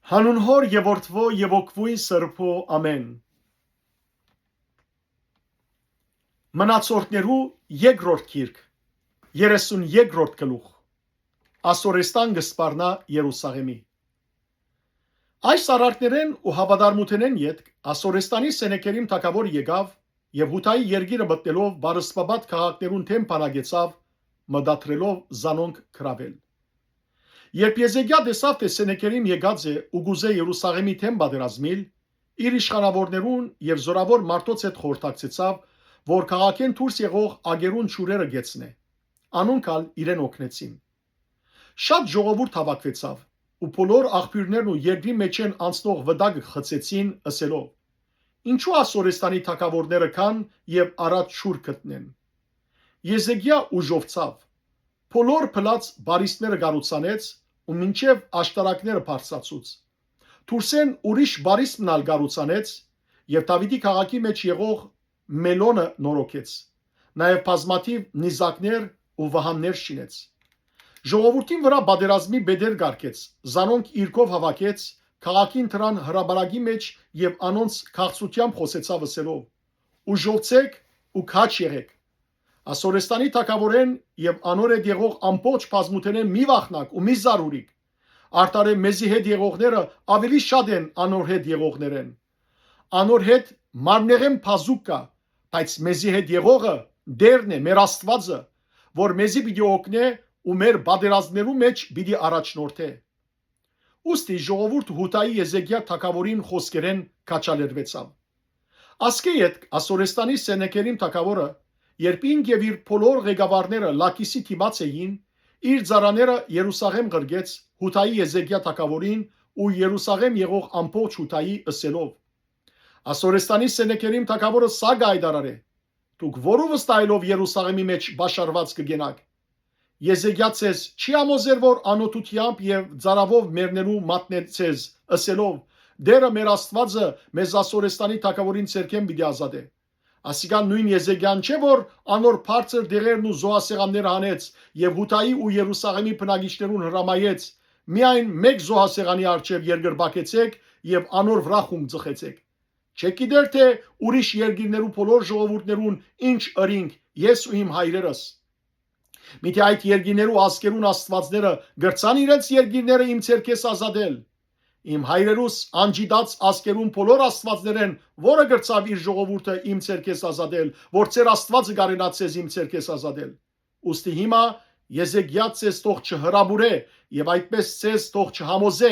Հանուն հոր եւ որդվո եւ օգվույն սրբո ամեն։ Մնացորդներու երկրորդ գիրք 32-րդ գլուխ Ասորեստան գսպարնա Երուսաղեմի։ Այս արարքներեն ու հավատարմութենեն յետք Ասորեստանի սենեքերիմ թագավոր եկավ եւ Հութայի երգիրը մտնելով բարսպաբատ քաղաքներուն թեմ բանագեցավ մդատրելով զանոնք քրավել։ Երբ Եզեքիա տեսավ թե սենեքերիմ եկած է ու գուզե Երուսաղեմի թեմ պատերազմիլ, իր իշխանավորներուն եւ զորավոր մարդոց հետ խորհրդակցեցավ, որ քաղաքեն դուրս եղող ագերուն ճուրերը գեցնե։ Անոնքալ իրեն օգնեցին։ Շատ ժողովուրդ հավաքվեցավ ու բոլոր աղբյուրներն ու երկրի մեջեն անցնող վտակը խցեցին ըսելով. Ինչու Ասորեստանի թագավորները կան եւ առաջ շուր գտնեն։ Եզեքիա ուժովցավ, բոլոր փլած բարիստները գառուցանեց ու մինչև աշտարակները բարձրացուց։ Թուրսեն ուրիշ բարիստ մնալ գառուցանեց եւ Դավիթի քաղաքի մեջ եղող մելոնը նորոգեց։ Նաեւ բազմաթիվ նիզակներ ու վահաններ շինեց։ Ժողովրդին վրա բادرազմի բեդեր գարկեց, զանոնք իրքով հավաքեց, քաղաքին դրան հրաբարագի մեջ եւ անոնց քաղցությամբ խոսեցավ ասելով. Ուժովցեք ու քաչ եղեք։ Ասորեստանի թագավորեն եւ անոր հետ եղող ամբողջ բազմութենեն մի վախնակ ու մի զարուրիկ։ Արտարե մեզի հետ եղողները ավելի շատ են անոր հետ եղողներեն։ Անոր հետ մարմնեղեն բազուկ կա, բայց մեզի հետ եղողը դերն է, մեր Աստվածը, որ մեզի պիտի օգնե ու մեր բادرազմներու մեջ պիտի առաջնորդե։ Ուստի ժողովուրդ Հութայի Եզեքիա թագավորին խոսքերեն քաչալերվեցավ։ Ասկե յետ Ասորեստանի սենեքերիմ թագավորը, երբ ինք եւ իր բոլոր ղեկավարները Լակիսի թիմած էին, իր ծառաները Երուսաղեմ գրգեց Հութայի Եզեքիա թագավորին ու Երուսաղեմ եղող ամբողջ Հութայի ըսելով. Ասորեստանի սենեքերիմ թագավորը սա գայդարարե։ Դուք որով վստահելով Երուսաղեմի մեջ բաշարված կգենաք։ Եզեքիա ցես չի ամոզեր որ անօթությամբ եւ ծարավով մերներու մատնեցես ըսելով. Դերը մեր Աստվածը մեզ Ասորեստանի թագավորին ցերքեն պիտի ազատե։ Ասիկան նույն Եզեքիան չէ որ անոր բարձր դերերն ու զոհասեղանները հանեց եւ Հութայի ու Երուսաղեմի բնակիչներուն հրամայեց միայն մեկ զոհասեղանի առջև երկրբակեցեք եւ անոր վրա խումբ ծխեցեք։ Չեք գիտեր թե ուրիշ երկիրներու բոլոր ժողովուրդներուն ինչ ըրինք ես ու իմ հայրերս։ Միթե այդ երկիրներու ազգերուն աստվածները գրցան իրենց երկիրները իմ ցերքես ազատել։ Իմ հայրերուս անջիդած ազգերուն բոլոր աստվածներեն, որը գրծավ իր ժողովուրդը իմ ցերքես ազատել, որ ծեր Աստվածը գարենացես իմ ցերքես ազատել։ Ուստի հիմա Եզեքիա ցես թող չհրաբուրե եւ այդպես ցես թող չհամոզե,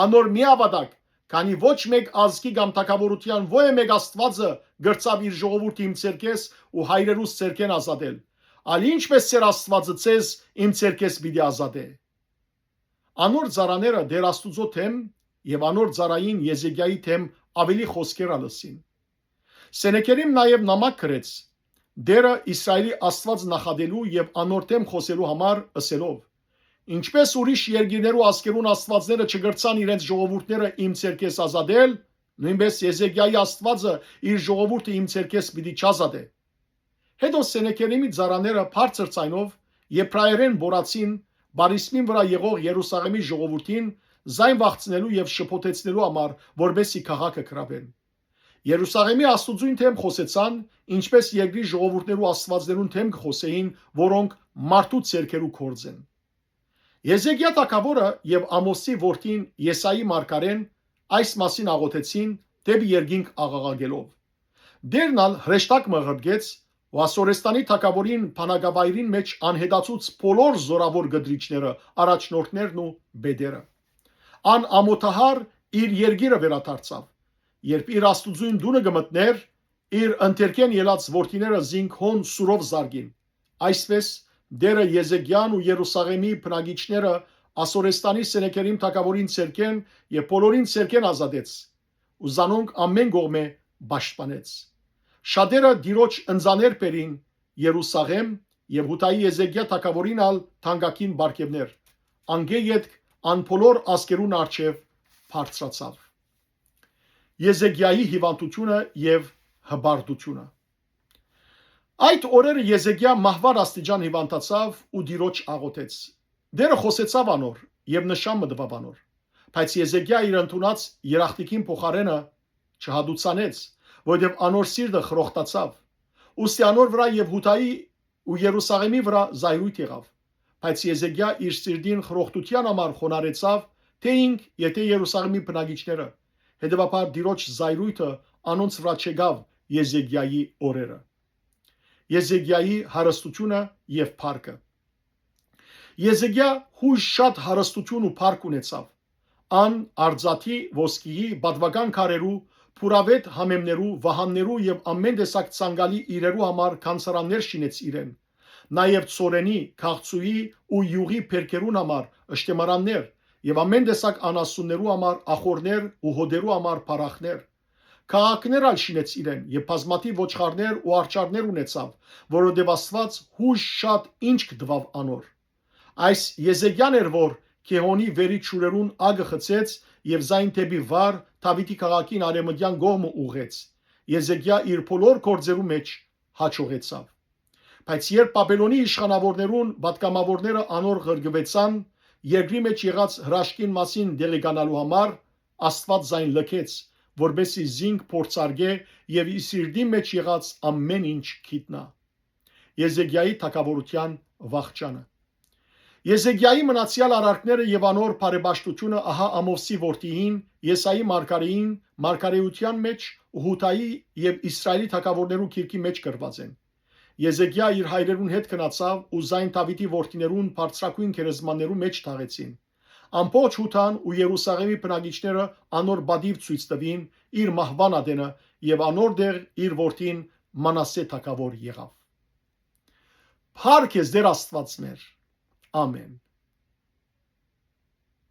անոր մի ավադակ, քանի ոչ մեկ ազգի կամ թագավորության ոչ մեկ աստվածը գրծավ իր ժողովուրդը իմ ցերքես ու հայրերուս ցերքեն ազատել։ Ալ ինչպես ծեր Աստվածը ցես իմ ցերքես պիտի ազատե։ Անոր ծառաները դեր Աստուծո թեմ եւ անոր ծառային Եզեքիայի թեմ ավելի խոսքեր ալսին։ Սենեքերիմ նաեւ նամակ գրեց դերը Իսրայելի Աստված նախադելու եւ անոր թեմ խոսելու համար ըսելով. Ինչպես ուրիշ երկիրներու ազգերուն աստվածները չգրցան իրենց ժողովուրդները իմ ցերքես ազատել, նույնպես Եզեքիայի Աստվածը իր ժողովուրդը իմ ցերքես պիտի չազատե։ Հետո Սենեքերիմի ծառաները բարձր ցայնով եբրայերեն բորացին բարիսմին վրա եղող Երուսաղեմի ժողովրդին զայն վախցնելու եւ շփոթեցնելու համար, որբեսի քաղաքը քրավեն։ Երուսաղեմի Աստուծույն թեմ խոսեցան, ինչպես երկրի ժողովուրդներու աստվածներուն թեմ խոսեին, որոնք մարդու ցերքերու կորձեն։ Եզեքիա թագավորը եւ Ամոսի որդին Եսայի մարգարեն այս մասին աղոթեցին դեպի երկինք աղաղակելով։ Դերնալ հրեշտակ մղրգեց ու Ասորեստանի թագավորին բանակավայրին մեջ անհետացուց բոլոր զորավոր գդրիչները, առաջնորդներն ու բեդերը։ Ան ամոթահար իր երգիրը վերադարձավ, երբ իր Աստուծույն դունը գմտներ, իր ընտերքեն ելած որդիները զինքոն սուրով զարգին։ Այսպես դերը Եզեքիան ու Երուսաղեմի բնակիչները Ասորեստանի սենեքերիմ թագավորին ցերքեն եւ բոլորին ցերքեն ազատեց ու զանոնք ամեն կողմե պաշտպանեց։ Շատերը դիրոջ ընձաներ բերին Երուսաղեմ եւ Հութայի Եզեքիա թագավորին ալ թանկագին բարգեւներ։ Անգե յետք ան բոլոր ազգերուն արչև բարձրացավ։ Եզեքիայի հիվանդությունը եւ հբարդությունը։ Այդ օրերը Եզեքիա մահվար աստիճան հիվանդացավ ու դիրոջ աղոթեց։ Դերը խոսեցավ անոր եւ նշան մտավ անոր։ Բայց Եզեքիա իր ընդունած երախտիկին փոխարենը չհադուցանեց, որովհետև անոր սիրտը խրոխտացավ։ Ուստի անոր վրա եւ Հութայի ու Երուսաղեմի վրա զայրույթ եղավ։ Բայց Եզեքիա իր սիրտին խրոխտության համար խոնարհեցավ, թե ինք, եթե Երուսաղեմի բնակիչները, հետևաբար Տիրոջ զայրույթը անոնց վրա չգավ Եզեքիայի օրերը։ Եզեքիայի հարստությունը եւ փառքը։ Եզեքիա հույժ շատ հարստություն ու փառք ունեցավ։ Ան արձաթի ոսկիի պատվական քարերու, փուրավետ համեմներու, վահաններու եւ ամեն տեսակ ցանկալի իրերու համար քանսարաններ շինեց իրեն։ Նաեւ ծորենի, քաղցուի ու յուղի փերքերուն համար ըշտեմարաններ եւ ամեն տեսակ անասուններու համար ախորներ ու հոդերու համար փարախներ։ Քաղաքներ ալ շինեց իրեն եւ բազմաթիվ ոչխարներ ու արճարներ ունեցավ, որովհետեւ Աստված հույժ շատ ինչ կդվավ անոր։ Այս Եզեքիան էր, որ Քեհոնի վերի ճուրերուն ագը խցեց եւ զայն թեպի վար Դավիթի քաղաքին արեմտյան գոմը ուղեց։ Եզեքիա իր բոլոր գործերու մեջ հաջողեցավ։ Բայց երբ Բաբելոնի իշխանավորներուն պատգամավորները անոր ղրգվեցան, երկրի մեջ եղած հրաշքին մասին դեղեկանալու համար Աստված զայն լքեց, որբեսի զինք փորձարգե եւ իսիրդի մեջ եղած ամեն ինչ գիտնա։ Եզեքիայի թագավորության վախճանը։ Եզեքիայի մնացյալ արարքները եւ անոր բարեբաշխությունը ահա Ամովսի որդիին, Եսայի մարգարեին, մարգարեության մեջ Հութայի եւ Իսրայելի թագավորներու քիրքի մեջ գրված են։ Եզեքիա իր հայրերուն հետ գնացավ ու զայն Դավիթի որդիներուն բարձրակույն գերեզմաններու մեջ թաղեցին։ Ամբողջ Հութան ու Երուսաղեմի բնակիչները անոր բադիվ ցույց տվին իր մահվան ադենը եւ անոր դեր իր որդին Մանասե թագավոր եղավ։ Փառք ես Տեր Աստված մեր։ Ամեն։